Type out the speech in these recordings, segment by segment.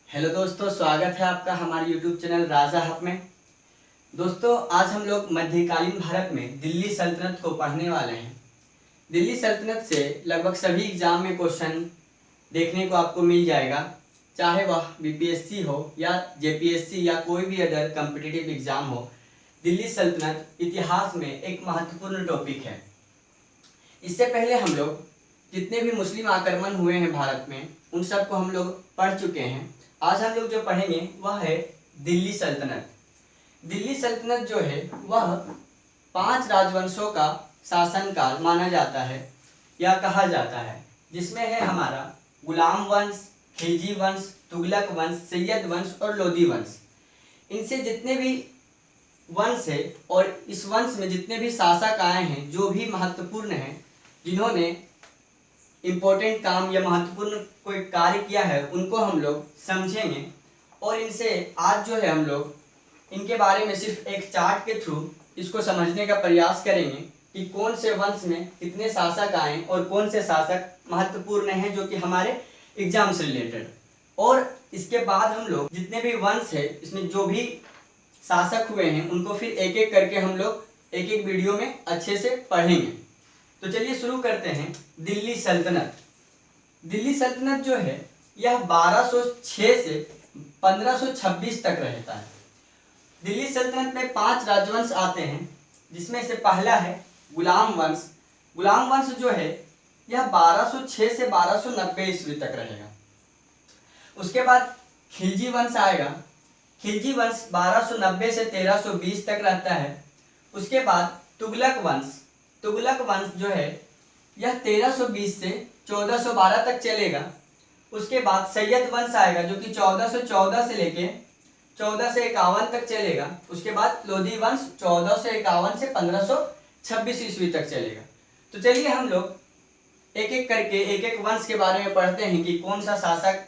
Hello दोस्तों, स्वागत है आपका हमारे YouTube चैनल राजा हब में। दोस्तों, आज हम लोग मध्यकालीन भारत में दिल्ली सल्तनत को पढ़ने वाले हैं। दिल्ली सल्तनत से लगभग सभी एग्जाम में क्वेश्चन देखने को आपको मिल जाएगा, चाहे वह बीपीएससी हो या जेपीएससी या कोई भी अदर कॉम्पिटिटिव एग्जाम हो। दिल्ली सल्तनत इतिहास में एक महत्वपूर्ण टॉपिक है। इससे पहले हम लोग जितने भी मुस्लिम आक्रमण हुए हैं भारत में, उन सब को हम लोग पढ़ चुके हैं। आज हम लोग जो पढ़ेंगे वह है दिल्ली सल्तनत। दिल्ली सल्तनत जो है वह 5 राजवंशों का शासनकाल माना जाता है या कहा जाता है, जिसमें है हमारा गुलाम वंश, खिलजी वंश, तुगलक वंश, सैयद वंश और लोदी वंश। इनसे जितने भी वंश है और इस वंश में जितने भी शासक आए हैं, जो भी महत्वपूर्ण हैं, जिन्होंने इम्पोर्टेंट काम या महत्वपूर्ण कोई कार्य किया है, उनको हम लोग समझेंगे। और इनसे आज जो है हम लोग इनके बारे में सिर्फ एक चार्ट के थ्रू इसको समझने का प्रयास करेंगे कि कौन से वंश में कितने शासक आए और कौन से शासक महत्वपूर्ण हैं जो कि हमारे एग्जाम से रिलेटेड। और इसके बाद हम लोग जितने भी वंश है, इसमें जो भी शासक हुए हैं, उनको फिर एक एक करके हम लोग एक एक वीडियो में अच्छे से पढ़ेंगे। तो चलिए शुरू करते हैं। दिल्ली सल्तनत। दिल्ली सल्तनत जो है यह 1206 से 1526 तक रहता है। दिल्ली सल्तनत में 5 राजवंश आते हैं, जिसमें से पहला है गुलाम वंश। गुलाम वंश जो है यह 1206 से 1290 ईस्वी तक रहेगा। उसके बाद खिलजी वंश आएगा। खिलजी वंश 1290 से 1320 तक रहता है। उसके बाद तुगलक वंश। तुगलक वंश जो है यह 1320 से 1412 तक चलेगा। उसके बाद सैयद वंश आएगा, जो कि 1414 से लेके 1451 तक चलेगा। उसके बाद लोधी वंश 1451 से 1526 ईस्वी तक चलेगा। तो चलिए हम लोग एक एक करके एक एक वंश के बारे में पढ़ते हैं कि कौन सा शासक,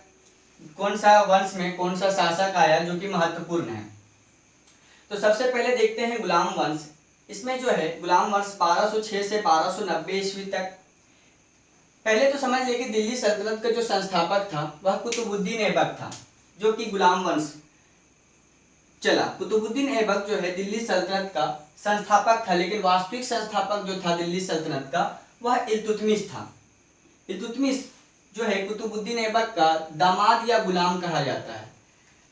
कौन सा वंश में कौन सा शासक आया जो कि महत्वपूर्ण है। तो सबसे पहले देखते हैं गुलाम वंश। इसमें जो है गुलाम वंश 1206 से 1290 ईस्वी तक। पहले तो समझ लें कि दिल्ली सल्तनत का जो संस्थापक था वह कुतुबुद्दीन ऐबक था, जो कि गुलाम वंश चला। कुतुबुद्दीन ऐबक जो है दिल्ली सल्तनत का संस्थापक था, लेकिन वास्तविक संस्थापक जो था दिल्ली सल्तनत का वह इल्तुतमिश था। इल्तुतमिश जो है कुतुबुद्दीन ऐबक का दामाद या गुलाम कहा जाता है।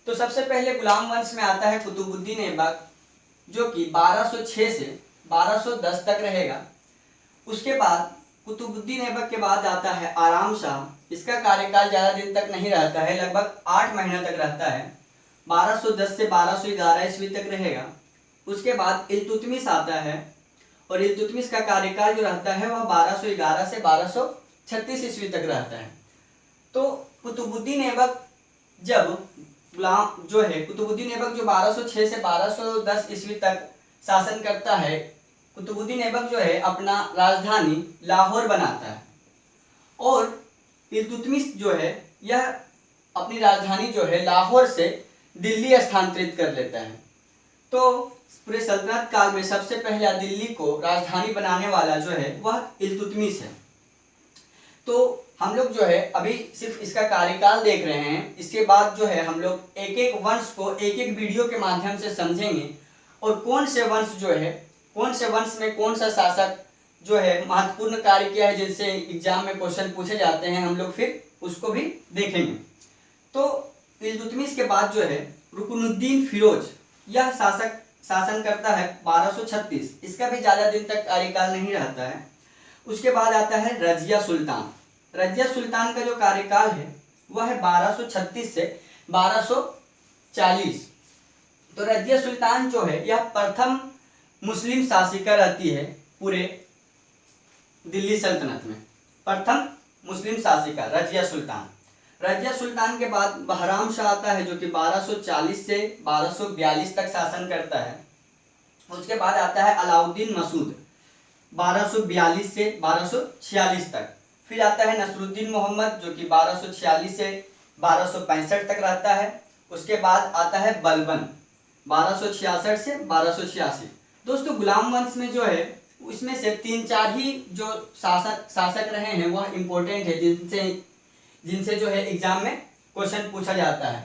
तो सबसे पहले गुलाम वंश में आता है कुतुबुद्दीन ऐबक, जो कि 1206 से 1210 तक रहेगा। उसके बाद कुतुबुद्दीन ऐबक के बाद आता है आराम शाह। इसका कार्यकाल ज़्यादा दिन तक नहीं रहता है, लगभग 8 महीना तक रहता है। 1210 से 1211 ईस्वी तक रहेगा। उसके बाद इल्तुतमिश आता है, और इल्तुतमिश का कार्यकाल जो रहता है वह 1211 से 1236 ईस्वी तक रहता है। तो कुतुबुद्दीन ऐबक जब गुलाम जो है कुतुबुद्दीन ऐबक जो 1206 से 1210 ईस्वी तक शासन करता है, कुतुबुद्दीन ऐबक जो है अपना राजधानी लाहौर बनाता है, और इल्तुतमिश जो है यह अपनी राजधानी जो है लाहौर से दिल्ली स्थानांतरित कर लेता है। तो पूरे सल्तनत काल में सबसे पहला दिल्ली को राजधानी बनाने वाला जो है वह इल्तुतमिश है। तो हम लोग जो है अभी सिर्फ इसका कार्यकाल देख रहे हैं। इसके बाद जो है हम लोग एक एक वंश को एक एक वीडियो के माध्यम से समझेंगे, और कौन से वंश जो है, कौन से वंश में कौन सा शासक जो है महत्वपूर्ण कार्य किया है, जिनसे एग्जाम में क्वेश्चन पूछे जाते हैं, हम लोग फिर उसको भी देखेंगे। तो इल्तुतमिश के बाद जो है रुकनुद्दीन फिरोज, यह शासन करता है 1236। इसका भी ज़्यादा दिन तक कार्यकाल नहीं रहता है। उसके बाद आता है रजिया सुल्तान। रजिया सुल्तान का जो कार्यकाल है वह है 1236 से 1240। तो रजिया सुल्तान जो है यह प्रथम मुस्लिम शासिका रहती है पूरे दिल्ली सल्तनत में। प्रथम मुस्लिम शासिका रजिया सुल्तान। रजिया सुल्तान के बाद बहराम शाह आता है, जो कि 1240 से 1242 तक शासन करता है। उसके बाद आता है अलाउद्दीन मसूद 1242 से 1246 तक। फिर आता है नसरुद्दीन मोहम्मद, जो कि 1246 से 1265 तक रहता है। उसके बाद आता है बलबन 1266 से 1286। दोस्तों, गुलाम वंश में जो है उसमें से 3-4 ही जो शासक रहे हैं वह इम्पोर्टेंट है, जिनसे जो है एग्जाम में क्वेश्चन पूछा जाता है।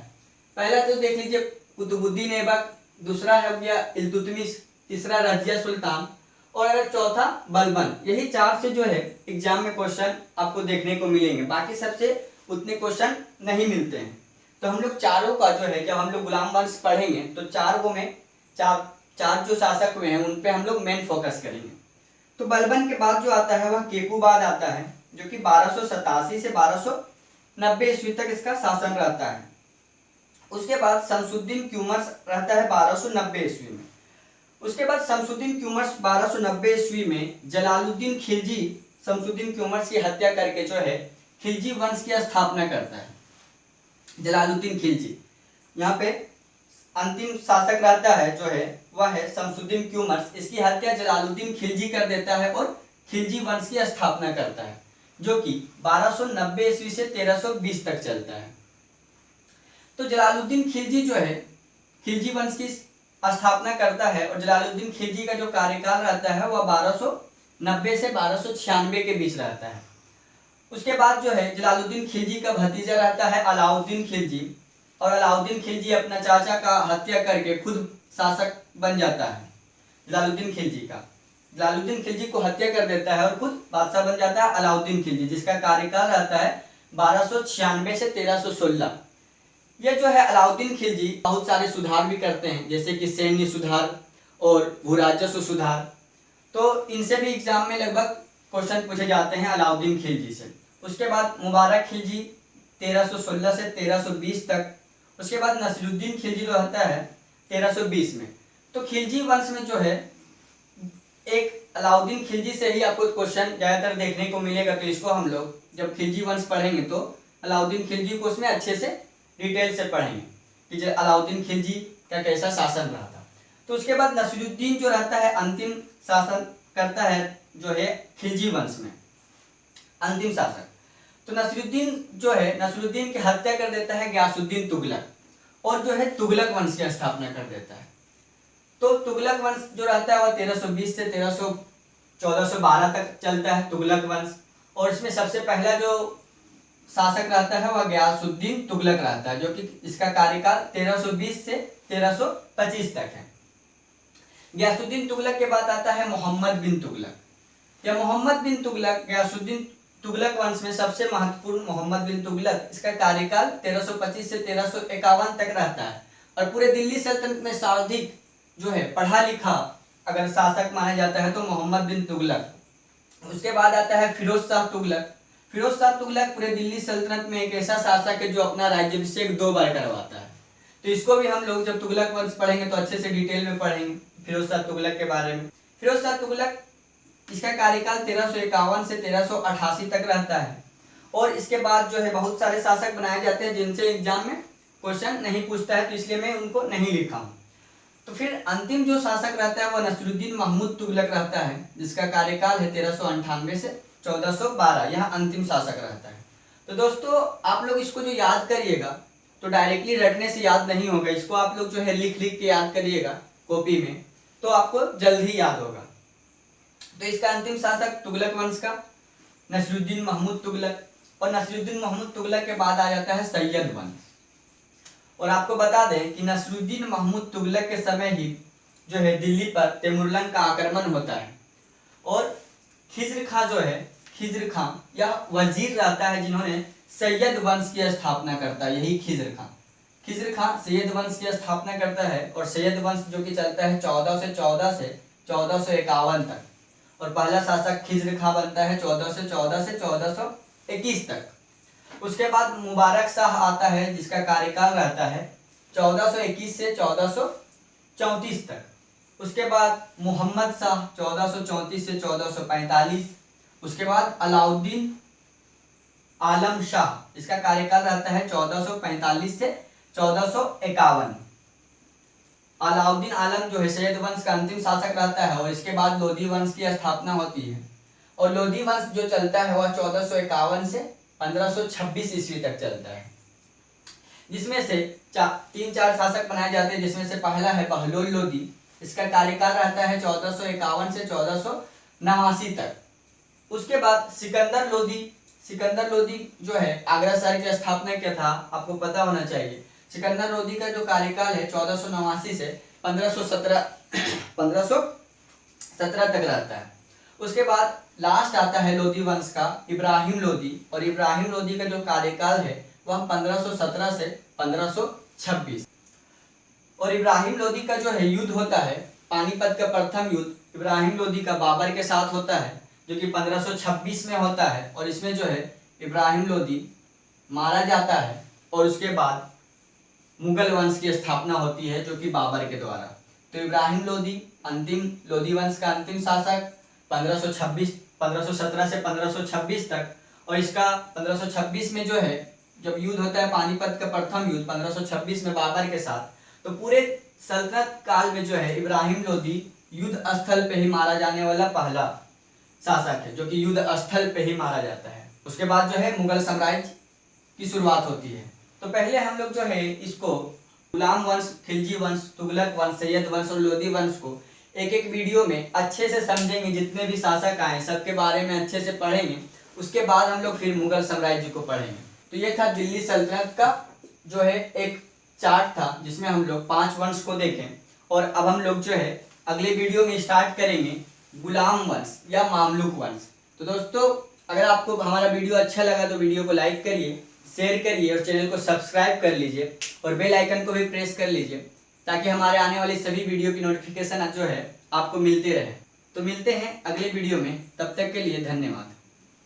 पहला तो देख लीजिए कुतुबुद्दीन ऐबक, दूसरा हो गया इल्तुतमिश, तीसरा रजिया सुल्तान और अगर चौथा बलबन। यही 4 से जो है एग्जाम में क्वेश्चन आपको देखने को मिलेंगे, बाकी सबसे उतने क्वेश्चन नहीं मिलते हैं। तो हम लोग चारों का जो है, जब हम लोग गुलाम वंश पढ़ेंगे तो चार को में चार जो शासक हुए हैं उन पे हम लोग मेन फोकस करेंगे। तो बलबन के बाद जो आता है वह केकूबाद आता है, जो कि 1287 से 1290 ईस्वी तक इसका शासन रहता है। उसके बाद शमसुद्दीन क्यूमर्स रहता है 1290 ईस्वी में। उसके बाद शमसुद्दीन क्यूमर्स 1290 ईस्वी में जलालुद्दीन खिलजी शमसुद्दीन क्यूमर्स की हत्या करके जो है खिलजी वंश की स्थापना करता है। जलालुद्दीन खिलजी यहाँ पे अंतिम शासक रहता है जो है वह है शमसुद्दीन क्यूमर्स। इसकी हत्या जलालुद्दीन खिलजी कर देता है और खिलजी वंश की स्थापना करता है, जो कि 1290 ईस्वी से 1320 तक चलता है। तो जलालुद्दीन खिलजी जो है खिलजी वंश की स्थापना करता है और जलालुद्दीन खिलजी का जो कार्यकाल रहता है वह 1290 से 1296 के बीच रहता है। उसके बाद जो है जलालुद्दीन खिलजी का भतीजा रहता है अलाउद्दीन खिलजी, और अलाउद्दीन खिलजी अपना चाचा का हत्या करके खुद शासक बन जाता है। जलालुद्दीन खिलजी को हत्या कर देता है और खुद बादशाह बन जाता है अलाउद्दीन खिलजी, जिसका कार्यकाल रहता है 1296 से 1316। यह जो है अलाउद्दीन खिलजी बहुत सारे सुधार भी करते हैं, जैसे कि सैन्य सुधार और भूराजस्व सुधार। तो इनसे भी एग्जाम में लगभग क्वेश्चन पूछे जाते हैं अलाउद्दीन खिलजी से। उसके बाद मुबारक खिलजी 1316 से 1320 तक। उसके बाद नसीरुद्दीन खिलजी जो रहता है 1320 में। तो खिलजी वंश में जो है एक अलाउद्दीन खिलजी से ही आपको क्वेश्चन ज्यादातर देखने को मिलेगा। तो इसको हम लोग जब खिलजी वंश पढ़ेंगे तो अलाउद्दीन खिलजी को उसमें अच्छे से डिटेल से पढ़ेंगे कि जो अलाउद्दीन खिलजी का कैसा शासन रहा था। तो उसके बाद नसीरुद्दीन जो रहता है अंतिम शासन करता है जो है खिलजी वंश में, अंतिम शासक। तो नसीरुद्दीन जो है नसीरुद्दीन की हत्या कर देता है गयासुद्दीन तुगलक, और जो है तुगलक वंश की स्थापना कर देता है। तो तुगलक वंश जो रहता है वह 1320 से 1412 तक चलता है तुगलक वंश। और इसमें सबसे पहला जो शासक रहता है वह गयासुद्दीन तुगलक रहता है, जो कि इसका कार्यकाल 1320 से 1325 तक है। गयासुद्दीन तुगलक के बाद आता है मोहम्मद बिन तुगलक। यह मोहम्मद बिन तुगलक गयासुद्दीन तुगलक वंश में सबसे महत्वपूर्ण मोहम्मद बिन तुगलक, इसका कार्यकाल 1325 से 1351 तक रहता है। और पूरे दिल्ली सल्तनत में सर्वाधिक जो है पढ़ा लिखा अगर शासक माना जाता है तो मोहम्मद बिन तुगलक। उसके बाद आता है फिरोज शाह तुगलक। फिरोज शाह तुगलक पूरे दिल्ली सल्तनत में एक ऐसा शासक है जो अपना राज्याभिषेक 2 बार करवाता है। तो इसको भी हम लोग जब तुगलक वंश पढ़ेंगे तो अच्छे से डिटेल में पढ़ेंगे फिरोज शाह तुगलक के बारे में। फिरोज शाह तुगलक इसका कार्यकाल 1351 से 1388 तक रहता है। और इसके बाद जो है बहुत सारे शासक बनाए जाते हैं जिनसे एग्जाम में क्वेश्चन नहीं पूछता है, तो इसलिए मैं उनको नहीं लिखा हूँ। तो फिर अंतिम जो शासक रहता है वह नसीरुद्दीन महमूद तुगलक रहता है, जिसका कार्यकाल है 1398 से 1412। यह अंतिम शासक रहता है। तो दोस्तों आप लोग इसको जो याद करिएगा तो डायरेक्टली रटने से याद नहीं होगा, इसको आप लोग जो है लिख के याद करिएगा कॉपी में, तो आपको जल्द ही याद होगा। तो इसका अंतिम शासक तुगलक वंश का नसीरुद्दीन महमूद तुगलक। और नसीरुद्दीन महमूद तुगलक के बाद आ जाता है सैयद वंश। और आपको बता दें कि नसीरुद्दीन महमूद तुगलक के समय ही जो है दिल्ली पर तैमुरलंग का आक्रमण होता है। और खिज्र खां जो है खिज्र खां यह वजीर रहता है जिन्होंने सैयद वंश की स्थापना करता है। यही खिज्र खां सैयद वंश की स्थापना करता है। और सैयद वंश जो कि चलता है 1414 से 1451 तक। और पहला शासक खिज्र खां बनता है 1414 से 1421 तक। उसके बाद मुबारक शाह आता है जिसका कार्यकाल रहता है 1421 से 1434 तक। उसके बाद मोहम्मद शाह 1434 से 1445। उसके बाद अलाउद्दीन आलम शाह, इसका कार्यकाल रहता है 1445 से 1451। अलाउद्दीन आलम जो है सैयद वंश का अंतिम शासक रहता है। और इसके बाद लोधी वंश की स्थापना होती है। और लोधी वंश जो चलता है वह 1451 से 1526 ईस्वी तक चलता है, जिसमें से 3-4 शासक बनाए जाते हैं, जिसमें से पहला है बहलोल लोधी। इसका कार्यकाल रहता है 1451 से 1489 तक। उसके बाद सिकंदर लोधी जो है आगरा शहर की स्थापना किया था, आपको पता होना चाहिए। सिकंदर लोदी का जो कार्यकाल है 1489 से 1517 तक रहता है। उसके बाद लास्ट आता है लोदी वंश का इब्राहिम लोदी, और इब्राहिम लोदी का जो कार्यकाल है वह 1517 से 1526। और इब्राहिम लोदी का जो है युद्ध होता है, पानीपत का प्रथम युद्ध इब्राहिम लोदी का बाबर के साथ होता है, जो कि 1526 में होता है। और इसमें जो है इब्राहिम लोदी मारा जाता है और उसके बाद मुगल वंश की स्थापना होती है, जो कि बाबर के द्वारा। तो इब्राहिम लोदी अंतिम लोदी वंश का अंतिम शासक 1517 से 1526 तक। और इसका 1526 में जो है जब युद्ध होता है पानीपत का प्रथम युद्ध 1526 में बाबर के साथ, तो पूरे सल्तनत काल में जो है इब्राहिम लोदी युद्ध स्थल पे ही मारा जाने वाला पहला शासक है, जो कि युद्ध स्थल पे ही मारा जाता है। उसके बाद जो है मुगल साम्राज्य की शुरुआत होती है। तो पहले हम लोग जो है इसको गुलाम वंश, खिलजी वंश, तुगलक वंश, सैयद वंश और लोदी वंश को एक एक वीडियो में अच्छे से समझेंगे। जितने भी शासक आए सबके बारे में अच्छे से पढ़ेंगे। उसके बाद हम लोग फिर मुगल साम्राज्य को पढ़ेंगे। तो ये था दिल्ली सल्तनत का जो है एक चार्ट था, जिसमें हम लोग 5 वंश को देखें। और अब हम लोग जो है अगले वीडियो में स्टार्ट करेंगे गुलाम वंश या मामलुक वंश। तो दोस्तों, अगर आपको हमारा वीडियो अच्छा लगा तो वीडियो को लाइक करिए, शेयर करिए और चैनल को सब्सक्राइब कर लीजिए और बेल आइकन को भी प्रेस कर लीजिए, ताकि हमारे आने वाली सभी वीडियो की नोटिफिकेशन जो है आपको मिलती रहे। तो मिलते हैं अगले वीडियो में, तब तक के लिए धन्यवाद।